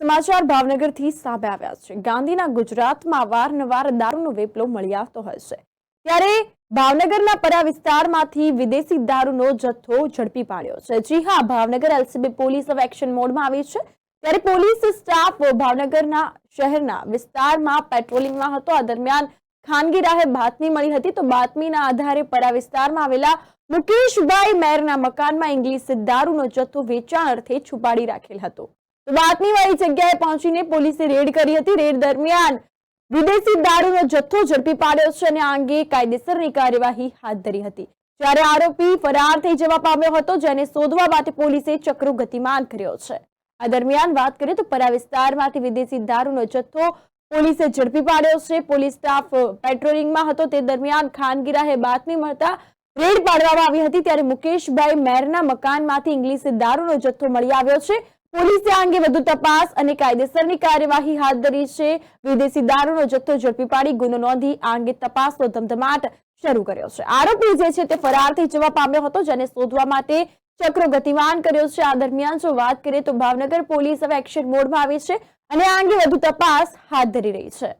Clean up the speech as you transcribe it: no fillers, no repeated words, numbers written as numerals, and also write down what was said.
સમાચાર ભાવનગરથી સામે આવ્યા છે। ગાંધીના ગુજરાતમાં અવારનવાર દારૂનો વેપલો મળી આવતો હોય છે, ત્યારે ભાવનગરના પરા વિસ્તારમાંથી વિદેશી દારૂનો જથ્થો ઝડપી પાડ્યો છે। જી હા, ભાવનગર એલસીબી પોલીસ હવે એક્શન મોડમાં આવી છે। ત્યારે પોલીસ સ્ટાફ ભાવનગરના શહેરના વિસ્તારમાં પેટ્રોલિંગમાં હતો। આ દરમિયાન ખાનગી રાહે બાતમી મળી હતી, તો બાતમીના આધારે પરા વિસ્તારમાં આવેલા મુકેશભાઈ મેરના મકાનમાં ઇંગ્લિશ દારૂનો જથ્થો વેચાણ અર્થે છુપાડી રાખેલ હતો। તો બાતમીવાળી જગ્યાએ પહોંચીને પોલીસે રેડ કરી હતી। રેડ દરમિયાન વિદેશી દારૂનો જથ્થો ઝડપી પાડ્યો છે અને આ અંગે કાયદેસરની કાર્યવાહી હાથ ધરી હતી। જ્યારે આરોપી ફરાર થઈ જવા પામ્યો હતો, જેને શોધવા માટે પોલીસે ચક્રો ગતિમાન કર્યો છે। આ દરમિયાન વાત કરીએ તો પરા વિસ્તારમાંથી વિદેશી દારૂનો જથ્થો પોલીસે ઝડપી પાડ્યો છે। પોલીસ સ્ટાફ પેટ્રોલિંગમાં હતો, તે દરમિયાન ખાનગી રાહે બાતમી મળતા રેડ પાડવામાં આવી હતી। ત્યારે મુકેશભાઈ મેરના મકાનમાંથી ઇંગ્લિશ દારૂનો જથ્થો મળી આવ્યો છે। પોલીસે આ અંગે વધુ તપાસ અને કાયદેસરની કાર્યવાહી હાથ ધરી છે। વિદેશી દારૂનો જથ્થો ઝડપી પાડી ગુનો નોંધી આ અંગે તપાસનો ધમધમાટ શરૂ કર્યો છે। આરોપી જે છે તે ફરાર થઈ જવા પામ્યો હતો, જેને શોધવા માટે ચક્રો ગતિમાન કર્યો છે। આ દરમિયાન જો વાત કરીએ તો ભાવનગર પોલીસ હવે એક્શન મોડમાં આવી છે અને આ અંગે વધુ તપાસ હાથ ધરી રહી છે।